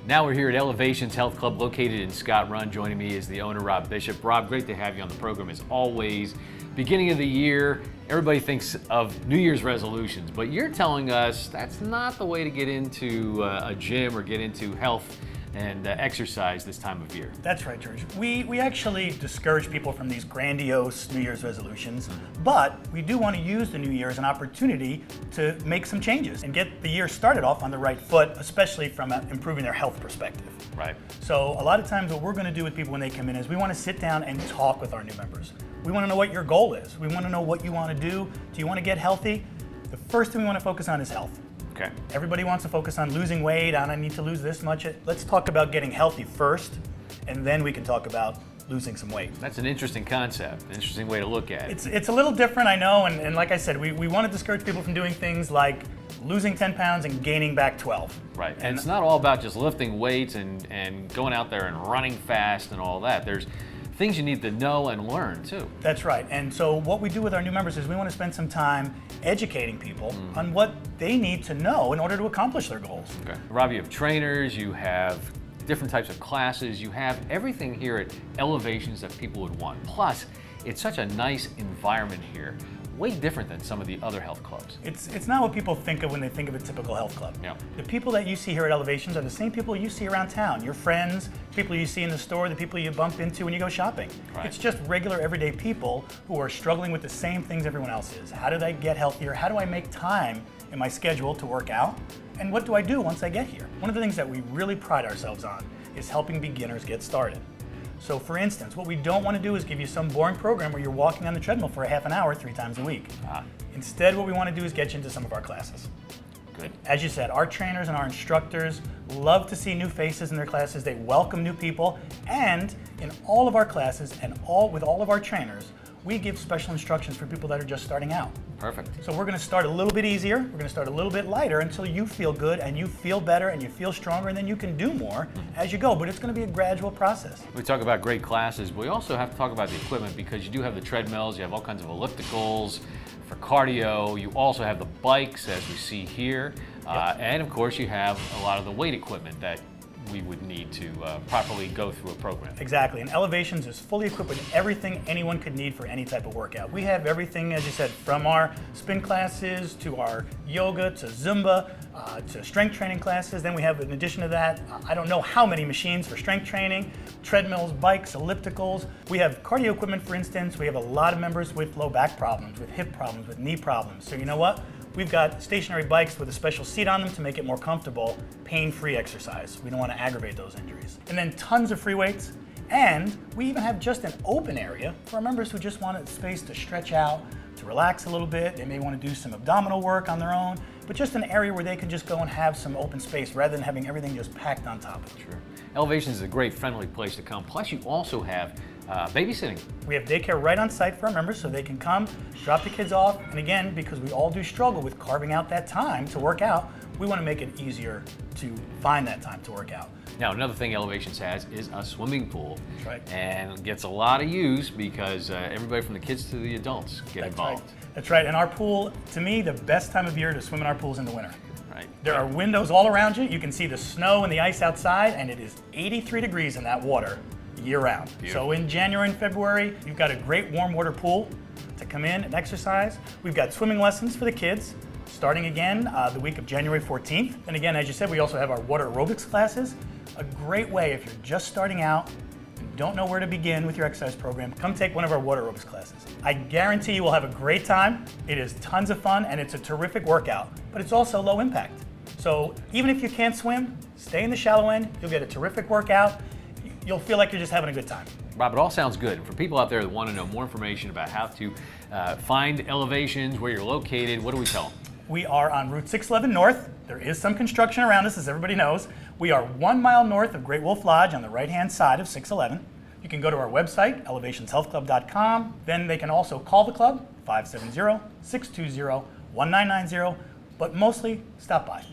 Now we're here at Elevations Health Club located in Scotrun. Joining me is the owner, Rob Bishop. Rob, great to have you on the program as always. Beginning of the year, everybody thinks of New Year's resolutions, but you're telling us that's not the way to get into a gym or get into health and exercise this time of year. That's right, George. We actually discourage people from these grandiose New Year's resolutions, but we do want to use the New Year as an opportunity to make some changes and get the year started off on the right foot, especially from improving their health perspective. Right. So a lot of times what we're going to do with people when they come in is we want to sit down and talk with our new members. We want to know what your goal is. We want to know what you want to do. Do you want to get healthy? The first thing we want to focus on is health. Okay. Everybody wants to focus on losing weight, I need to lose this much. Let's talk about getting healthy first, and then we can talk about losing some weight. That's an interesting concept, an interesting way to look at it. It's a little different, I know, and like I said, we want to discourage people from doing things like losing 10 pounds and gaining back 12. Right, and it's not all about just lifting weights and going out there and running fast and all that. There's things you need to know and learn too. That's right, and so what we do with our new members is we want to spend some time educating people on what they need to know in order to accomplish their goals. Okay. Rob, you have trainers, you have different types of classes, you have everything here at Elevations that people would want. Plus, it's such a nice environment here. Way different than some of the other health clubs. It's not what people think of when they think of a typical health club. Yeah. The people that you see here at Elevations are the same people you see around town. Your friends, people you see in the store, the people you bump into when you go shopping. Right. It's just regular everyday people who are struggling with the same things everyone else is. How do I get healthier? How do I make time in my schedule to work out? And what do I do once I get here? One of the things that we really pride ourselves on is helping beginners get started. So for instance, what we don't want to do is give you some boring program where you're walking on the treadmill for a half an hour 3 times a week. Instead, what we want to do is get you into some of our classes. Good. As you said, our trainers and our instructors love to see new faces in their classes. They welcome new people. And in all of our classes and with all of our trainers, we give special instructions for people that are just starting out. Perfect. So we're going to start a little bit easier, we're going to start a little bit lighter until you feel good and you feel better and you feel stronger, and then you can do more as you go, but it's going to be a gradual process. We talk about great classes, but we also have to talk about the equipment because you do have the treadmills, you have all kinds of ellipticals for cardio, you also have the bikes as we see here, and of course you have a lot of the weight equipment that we would need to properly go through a program. Exactly, and Elevations is fully equipped with everything anyone could need for any type of workout. We have everything, as you said, from our spin classes to our yoga to Zumba to strength training classes. Then we have, in addition to that, I don't know how many machines for strength training, treadmills, bikes, ellipticals. We have cardio equipment, for instance. We have a lot of members with low back problems, with hip problems, with knee problems. So you know what? We've got stationary bikes with a special seat on them to make it more comfortable, pain-free exercise. We don't want to aggravate those injuries. And then tons of free weights. And we even have just an open area for our members who just want a space to stretch out, to relax a little bit. They may want to do some abdominal work on their own, but just an area where they can just go and have some open space rather than having everything just packed on top of it. Sure. Elevations is a great, friendly place to come. Plus, you also have babysitting. We have daycare right on site for our members so they can come, drop the kids off, and again, because we all do struggle with carving out that time to work out, we want to make it easier to find that time to work out. Now, another thing Elevations has is a swimming pool. That's right. And gets a lot of use because everybody from the kids to the adults get involved. Right. That's right, and our pool, to me, the best time of year to swim in our pool is in the winter. Right. There are windows all around you. You can see the snow and the ice outside, and it is 83 degrees in that water year-round. So in January and February, you've got a great warm water pool to come in and exercise. We've got swimming lessons for the kids, starting again the week of January 14th. And again, as you said, we also have our water aerobics classes. A great way if you're just starting out and don't know where to begin with your exercise program, come take one of our water aerobics classes. I guarantee you will have a great time. It is tons of fun and it's a terrific workout, but it's also low impact. So even if you can't swim, stay in the shallow end, you'll get a terrific workout. You'll feel like you're just having a good time. Rob, it all sounds good. And for people out there that want to know more information about how to find Elevations, where you're located, what do we tell them? We are on Route 611 North. There is some construction around us, as everybody knows. We are 1 mile north of Great Wolf Lodge on the right-hand side of 611. You can go to our website, elevationshealthclub.com. Then they can also call the club, 570-620-1990, but mostly stop by.